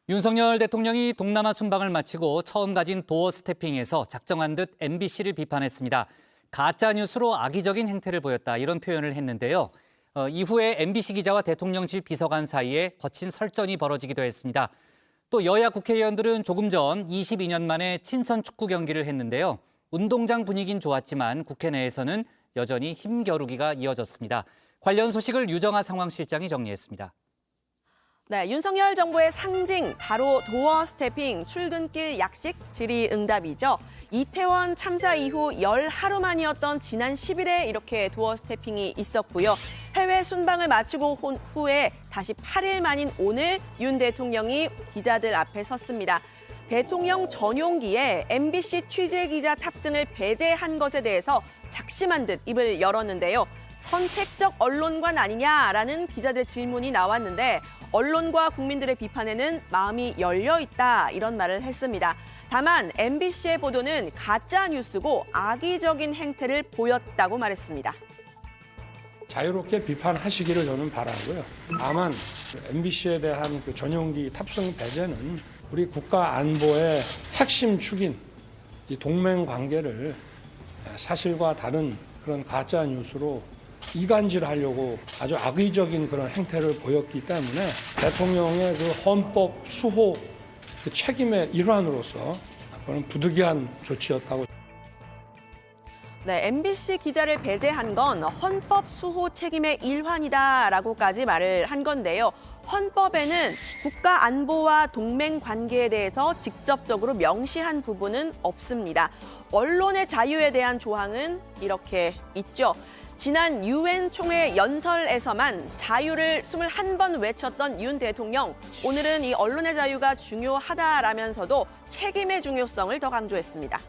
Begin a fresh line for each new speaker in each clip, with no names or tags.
윤석열 대통령이 동남아 순방을 마치고 처음 가진 도어 스태핑에서 작정한 듯 MBC를 비판했습니다. 가짜 뉴스로 악의적인 행태를 보였다 이런 표현을 했는데요. 이후에 MBC 기자와 대통령실 비서관 사이에 거친 설전이 벌어지기도 했습니다. 또 여야 국회의원들은 조금 전 22년 만에 친선 축구 경기를 했는데요. 운동장 분위기는 좋았지만 국회 내에서는 여전히 힘겨루기가 이어졌습니다. 관련 소식을 유정아 상황실장이 정리했습니다.
네, 윤석열 정부의 상징, 바로 도어 스태핑, 출근길 약식, 질의응답이죠. 이태원 참사 이후 열 하루 만이었던 지난 10일에 이렇게 도어 스태핑이 있었고요. 해외 순방을 마치고 후에 다시 8일 만인 오늘 윤 대통령이 기자들 앞에 섰습니다. 대통령 전용기에 MBC 취재기자 탑승을 배제한 것에 대해서 작심한 듯 입을 열었는데요. 선택적 언론관 아니냐라는 기자들 질문이 나왔는데 언론과 국민들의 비판에는 마음이 열려 있다 이런 말을 했습니다. 다만 MBC의 보도는 가짜 뉴스고 악의적인 행태를 보였다고 말했습니다.
자유롭게 비판하시기를 저는 바라고요. 다만 MBC에 대한 그 전용기 탑승 배제는 우리 국가 안보의 핵심 축인 이 동맹 관계를 사실과 다른 그런 가짜 뉴스로 이간질하려고 아주 악의적인 그런 행태를 보였기 때문에 대통령의 그 헌법 수호 그 책임의 일환으로서 그런 부득이한 조치였다고.
네, MBC 기자를 배제한 건 헌법 수호 책임의 일환이다라고까지 말을 한 건데요. 헌법에는 국가 안보와 동맹 관계에 대해서 직접적으로 명시한 부분은 없습니다. 언론의 자유에 대한 조항은 이렇게 있죠. 지난 유엔 총회 연설에서만 자유를 21번 외쳤던 윤 대통령, 오늘은 이 언론의 자유가 중요하다라면서도 책임의 중요성을 더 강조했습니다.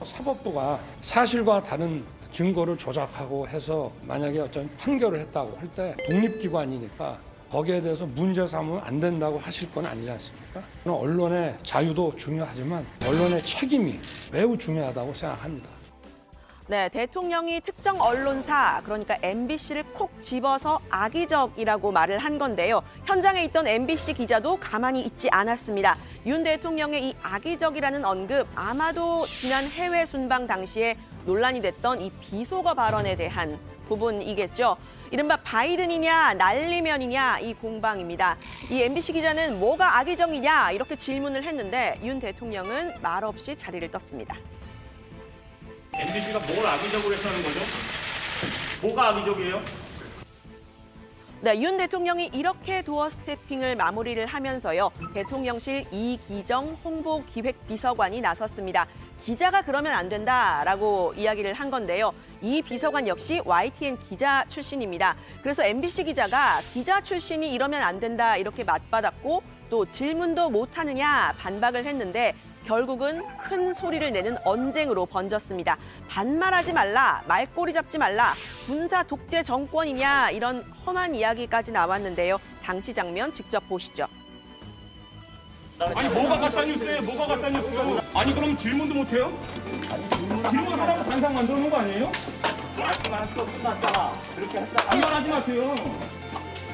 사법부가 사실과 다른 증거를 조작하고 해서 만약에 어떤 판결을 했다고 할 때 독립기관이니까 거기에 대해서 문제 삼으면 안 된다고 하실 건 아니지 않습니까? 언론의 자유도 중요하지만 언론의 책임이 매우 중요하다고 생각합니다.
네, 대통령이 특정 언론사, 그러니까 MBC를 콕 집어서 악의적이라고 말을 한 건데요. 현장에 있던 MBC 기자도 가만히 있지 않았습니다. 윤 대통령의 이 악의적이라는 언급, 아마도 지난 해외 순방 당시에 논란이 됐던 이 비속어 발언에 대한 부분이겠죠. 이른바 바이든이냐 날리면이냐 이 공방입니다. 이 MBC 기자는 뭐가 악의적이냐 이렇게 질문을 했는데 윤 대통령은 말없이 자리를 떴습니다.
MBC가 뭘 악의적으로 했다는 거죠? 뭐가 악의적이에요?
네, 윤 대통령이 이렇게 도어 스태핑을 마무리를 하면서요. 대통령실 이기정 홍보기획비서관이 나섰습니다. 기자가 그러면 안 된다라고 이야기를 한 건데요. 이 비서관 역시 YTN 기자 출신입니다. 그래서 MBC 기자가 기자 출신이 이러면 안 된다 이렇게 맞받았고 또 질문도 못하느냐 반박을 했는데 결국은 큰 소리를 내는 언쟁으로 번졌습니다. 반말하지 말라, 말꼬리 잡지 말라, 군사 독재 정권이냐 이런 험한 이야기까지 나왔는데요. 당시 장면 직접 보시죠.
아니 뭐가 가짜뉴스예요? 뭐가 가짜뉴스예요? 아니 그럼 질문도 못해요? 질문하라고 단상 만들어 놓은 거 아니에요?
말씀할 수 끝났잖아. 그렇게 했다가
반말하지 마세요.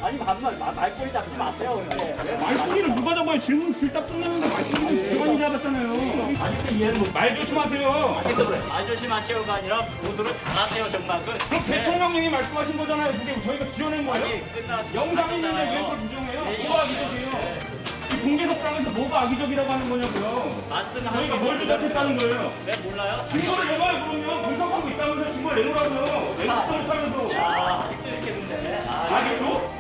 아니 말꼬리 잡지 마세요. 근데
말꼬리를 누가 잡아요? 질문 질답 끝났는데 말꼬리는 기관이 잡았잖아요.
아직도 이해는 못.
말 조심하세요.
말 조심하시오가 아니라 보도를 잘하세요 정말.
그럼 대통령님이 말씀하신 거잖아요. 그게 저희가 지어낸 거예요?
아니 끝났.
영상이 있는데 왜 그걸 부정해요? 뭐가 악의적이에요? 이 공개석상에서 뭐가 악의적이라고 하는 거냐고요?
말씀을
저희가 뭘 조작했다는 거예요?
왜 몰라요?
증거를 내봐요 그러면. 분석하고 있다면서 증거를 내놓으라고요. 내놓지도 못하면서.
아직도 이렇게 문제.
아직도?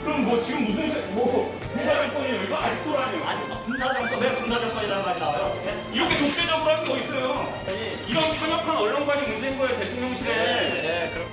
그럼 뭐 지금 무슨 군사정권이에요 이거? 아직도라니요.
아니 군사정권 왜 군사정권이라는 말이 나와요?
이렇게 독재적으로 하는 거 있어요. 이런 편협한 언론관이 문제인 거예요 대통령실에.
네, 그럼.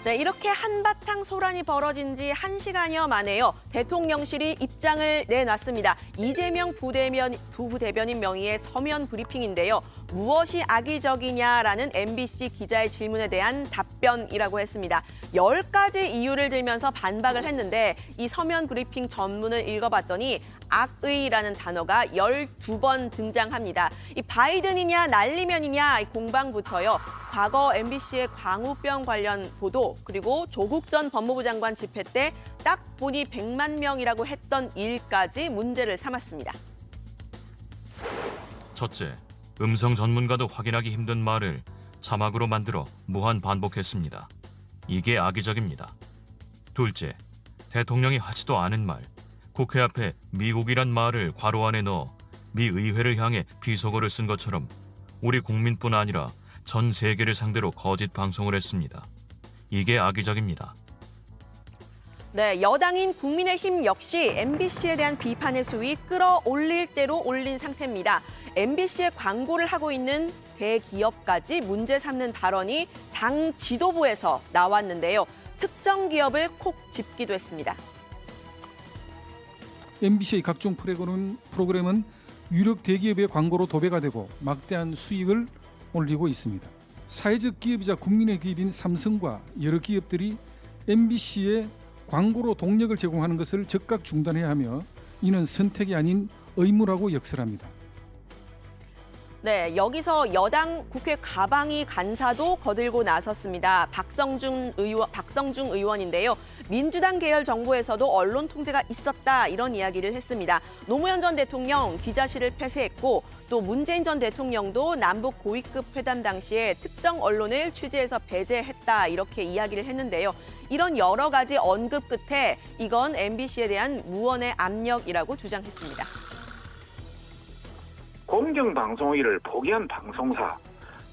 네, 이렇게 한바탕 소란이 벌어진 지 1시간여 만에요. 대통령실이 입장을 내놨습니다. 이재명 부대변인 명의의 서면 브리핑인데요. 무엇이 악의적이냐라는 MBC 기자의 질문에 대한 답변이라고 했습니다. 10가지 이유를 들면서 반박을 했는데 이 서면 브리핑 전문을 읽어봤더니 악의라는 단어가 12번 등장합니다. 이 바이든이냐 난리면이냐 이 공방부터요. 과거 MBC의 광우병 관련 보도 그리고 조국 전 법무부 장관 집회 때 딱 보니 100만 명이라고 했던 일까지 문제를 삼았습니다.
첫째, 음성 전문가도 확인하기 힘든 말을 자막으로 만들어 무한 반복했습니다. 이게 악의적입니다. 둘째, 대통령이 하지도 않은 말, 국회 앞에 미국이란 말을 괄호 안에 넣어 미 의회를 향해 비속어를 쓴 것처럼 우리 국민뿐 아니라 전 세계를 상대로 거짓 방송을 했습니다. 이게 악의적입니다.
네, 여당인 국민의힘 역시 MBC에 대한 비판의 수위 끌어올릴 대로 올린 상태입니다. MBC에 광고를 하고 있는 대기업까지 문제 삼는 발언이 당 지도부에서 나왔는데요. 특정 기업을 콕 집기도 했습니다.
MBC의 각종 프로그램은 유력 대기업의 광고로 도배가 되고 막대한 수익을 올리고 있습니다. 사회적 기업이자 국민의 기업인 삼성과 여러 기업들이 MBC에 광고로 동력을 제공하는 것을 즉각 중단해야 하며 이는 선택이 아닌 의무라고 역설합니다.
네, 여기서 여당 국회 가방이 간사도 거들고 나섰습니다. 박성중 의원인데요. 민주당 계열 정부에서도 언론 통제가 있었다 이런 이야기를 했습니다. 노무현 전 대통령 기자실을 폐쇄했고 또 문재인 전 대통령도 남북 고위급 회담 당시에 특정 언론을 취재해서 배제했다 이렇게 이야기를 했는데요. 이런 여러 가지 언급 끝에 이건 MBC에 대한 무언의 압력이라고 주장했습니다.
공정방송일을 포기한 방송사,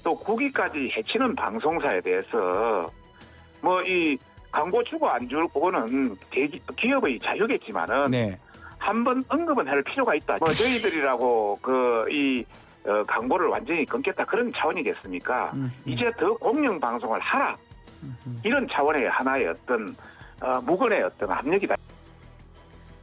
또 국위까지 해치는 방송사에 대해서 뭐 이 광고 주고 안 줄 거는 기업의 자유겠지만은 한번 언급은 할 필요가 있다. 뭐 저희들이라고 광고를 완전히 끊겠다 그런 차원이겠습니까? 이제 더 공영방송을 하라 이런 차원의 하나의 어떤 무건의 어떤 압력이다.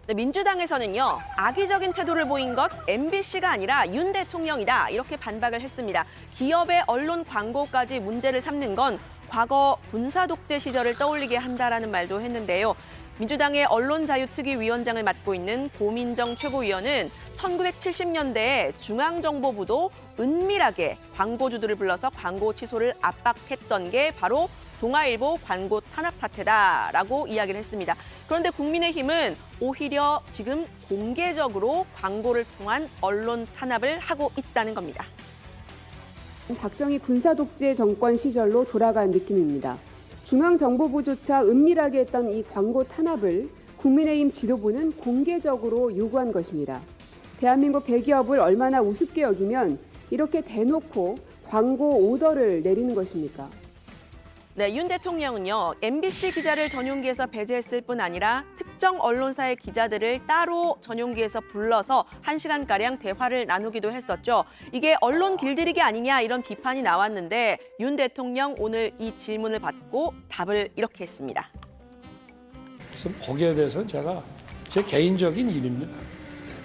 네, 민주당에서는요. 악의적인 태도를 보인 것 MBC가 아니라 윤 대통령이다 이렇게 반박을 했습니다. 기업의 언론 광고까지 문제를 삼는 건 과거 군사 독재 시절을 떠올리게 한다라는 말도 했는데요. 민주당의 언론자유특위위원장을 맡고 있는 고민정 최고위원은 1970년대에 중앙정보부도 은밀하게 광고주들을 불러서 광고 취소를 압박했던 게 바로 동아일보 광고 탄압 사태다라고 이야기를 했습니다. 그런데 국민의힘은 오히려 지금 공개적으로 광고를 통한 언론 탄압을 하고 있다는 겁니다.
박정희 군사독재 정권 시절로 돌아간 느낌입니다. 중앙정보부조차 은밀하게 했던 이 광고 탄압을 국민의힘 지도부는 공개적으로 요구한 것입니다. 대한민국 대기업을 얼마나 우습게 여기면 이렇게 대놓고 광고 오더를 내리는 것입니까?
네, 윤 대통령은요. MBC 기자를 전용기에서 배제했을 뿐 아니라 특정 언론사의 기자들을 따로 전용기에서 불러서 1시간가량 대화를 나누기도 했었죠. 이게 언론 길들이기 아니냐 이런 비판이 나왔는데 윤 대통령 오늘 이 질문을 받고 답을 이렇게 했습니다.
그래서 거기에 대해서 제가 제 개인적인 일입니다.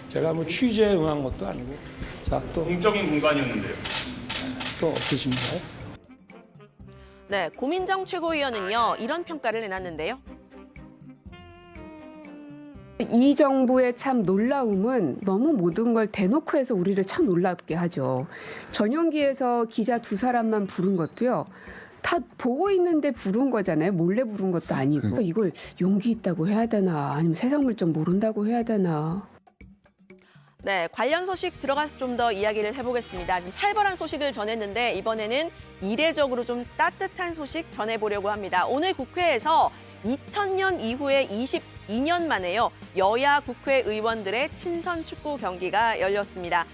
제가 뭐 취재에 응한 것도 아니고. 자, 또
공적인 공간이었는데요.
또 어떠십니까?
네, 고민정 최고위원은요. 이런 평가를 내놨는데요.
이 정부의 참 놀라움은 너무 모든 걸 대놓고 해서 우리를 참 놀랍게 하죠. 전용기에서 기자 2사람만 부른 것도요. 다 보고 있는데 부른 거잖아요. 몰래 부른 것도 아니고. 이걸 용기 있다고 해야 되나 아니면 세상 물정 모른다고 해야 되나.
네, 관련 소식 들어가서 좀 더 이야기를 해보겠습니다. 좀 살벌한 소식을 전했는데 이번에는 이례적으로 좀 따뜻한 소식 전해보려고 합니다. 오늘 국회에서 2000년 이후에 22년 만에요. 여야 국회의원들의 친선 축구 경기가 열렸습니다.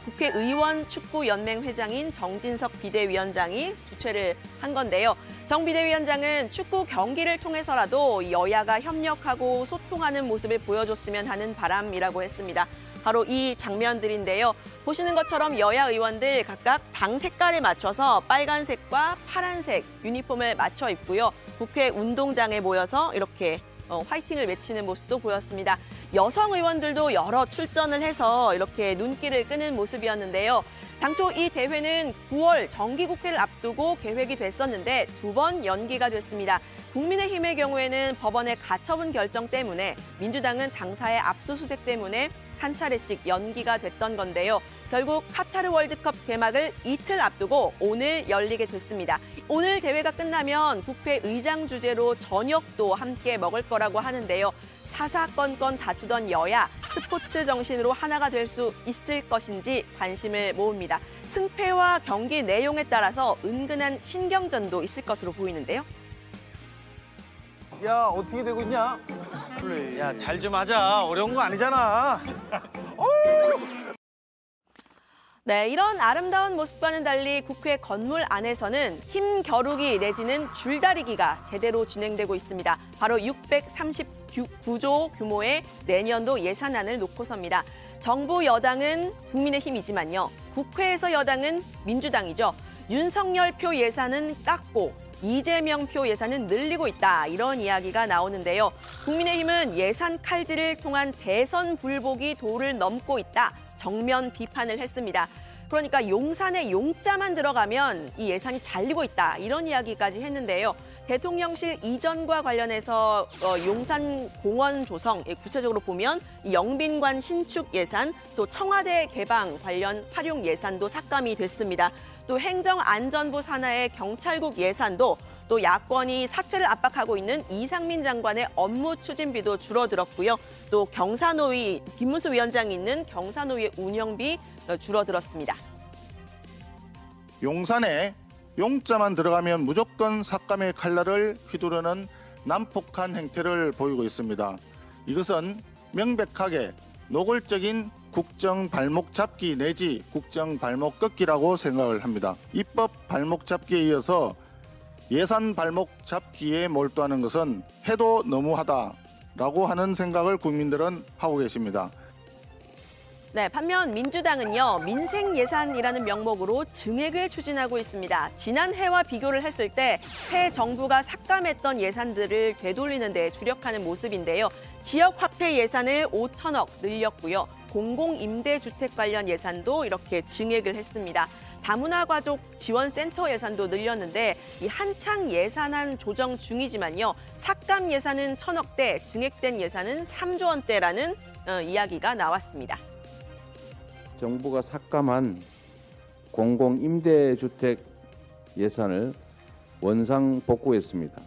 국회의원 축구연맹 회장인 정진석 비대위원장이 주최를 한 건데요. 정 비대위원장은 축구 경기를 통해서라도 여야가 협력하고 소통하는 모습을 보여줬으면 하는 바람이라고 했습니다. 바로 이 장면들인데요. 보시는 것처럼 여야 의원들 각각 당 색깔에 맞춰서 빨간색과 파란색 유니폼을 맞춰 입고요. 국회 운동장에 모여서 이렇게 화이팅을 외치는 모습도 보였습니다. 여성 의원들도 여러 출전을 해서 이렇게 눈길을 끄는 모습이었는데요. 당초 이 대회는 9월 정기국회를 앞두고 계획이 됐었는데 2번 연기가 됐습니다. 국민의힘의 경우에는 법원의 가처분 결정 때문에, 민주당은 당사의 압수수색 때문에 한 차례씩 연기가 됐던 건데요. 결국 카타르 월드컵 개막을 이틀 앞두고 오늘 열리게 됐습니다. 오늘 대회가 끝나면 국회 의장 주재로 저녁도 함께 먹을 거라고 하는데요. 사사건건 다투던 여야, 스포츠 정신으로 하나가 될 수 있을 것인지 관심을 모읍니다. 승패와 경기 내용에 따라서 은근한 신경전도 있을 것으로 보이는데요.
야, 어떻게 되고 있냐? 야, 잘 좀 하자. 어려운 거 아니잖아.
네, 이런 아름다운 모습과는 달리 국회 건물 안에서는 힘겨루기 내지는 줄다리기가 제대로 진행되고 있습니다. 바로 639조 규모의 내년도 예산안을 놓고서입니다. 정부 여당은 국민의힘이지만요. 국회에서 여당은 민주당이죠. 윤석열 표 예산은 깎고 이재명 표 예산은 늘리고 있다. 이런 이야기가 나오는데요. 국민의힘은 예산 칼질을 통한 대선 불복이 도를 넘고 있다. 정면 비판을 했습니다. 그러니까 용산에 용자만 들어가면 이 예산이 잘리고 있다. 이런 이야기까지 했는데요. 대통령실 이전과 관련해서 용산 공원 조성, 구체적으로 보면 이 영빈관 신축 예산, 또 청와대 개방 관련 활용 예산도 삭감이 됐습니다. 또 행정안전부 산하의 경찰국 예산도, 또 야권이 사퇴를 압박하고 있는 이상민 장관의 업무 추진비도 줄어들었고요. 또 경사노위, 김문수 위원장이 있는 경사노위의 운영비 줄어들었습니다.
용산에 용자만 들어가면 무조건 삭감의 칼날을 휘두르는 난폭한 행태를 보이고 있습니다. 이것은 명백하게 노골적인 국정 발목 잡기 내지 국정 발목 꺾기라고 생각을 합니다. 입법 발목 잡기에 이어서 예산 발목 잡기에 몰두하는 것은 해도 너무하다라고 하는 생각을 국민들은 하고 계십니다.
네, 반면 민주당은요, 민생 예산이라는 명목으로 증액을 추진하고 있습니다. 지난해와 비교를 했을 때 새 정부가 삭감했던 예산들을 되돌리는 데 주력하는 모습인데요. 지역 화폐 예산을 5천억 늘렸고요. 공공임대주택 관련 예산도 이렇게 증액을 했습니다. 다문화 가족 지원센터 예산도 늘렸는데 이 한창 예산안 조정 중이지만요. 삭감 예산은 1,000억대, 증액된 예산은 3조 원대라는 이야기가 나왔습니다.
정부가 삭감한 공공임대주택 예산을 원상 복구했습니다.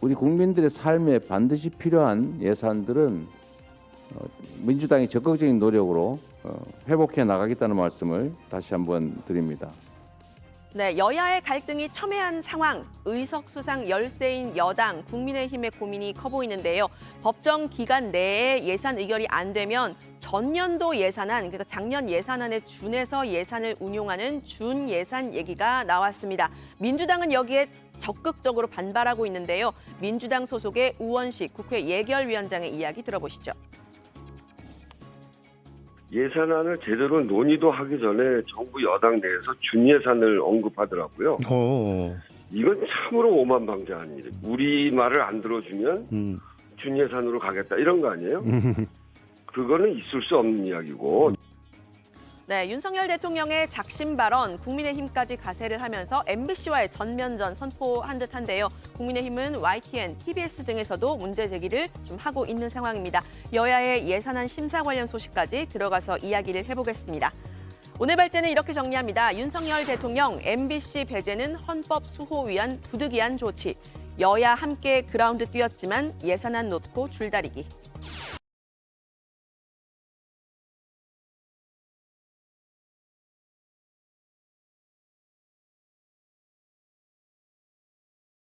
우리 국민들의 삶에 반드시 필요한 예산들은 민주당이 적극적인 노력으로 회복해 나가겠다는 말씀을 다시 한번 드립니다.
네, 여야의 갈등이 첨예한 상황, 의석 수상 열세인 여당, 국민의힘의 고민이 커 보이는데요. 법정 기간 내에 예산 의결이 안 되면 전년도 예산안, 그러니까 작년 예산안에 준해서 예산을 운용하는 준예산 얘기가 나왔습니다. 민주당은 여기에 적극적으로 반발하고 있는데요. 민주당 소속의 우원식 국회 예결위원장의 이야기 들어보시죠.
예산안을 제대로 논의도 하기 전에 정부 여당 내에서 준예산을 언급하더라고요. 이건 참으로 오만방자한 일이에요. 우리 말을 안 들어주면 준예산으로 가겠다 이런 거 아니에요? 그거는 있을 수 없는 이야기고.
네, 윤석열 대통령의 작심 발언, 국민의힘까지 가세를 하면서 MBC와의 전면전 선포한 듯한데요. 국민의힘은 YTN, TBS 등에서도 문제 제기를 좀 하고 있는 상황입니다. 여야의 예산안 심사 관련 소식까지 들어가서 이야기를 해보겠습니다. 오늘 발제는 이렇게 정리합니다. 윤석열 대통령, MBC 배제는 헌법 수호 위한 부득이한 조치. 여야 함께 그라운드 뛰었지만 예산안 놓고 줄다리기.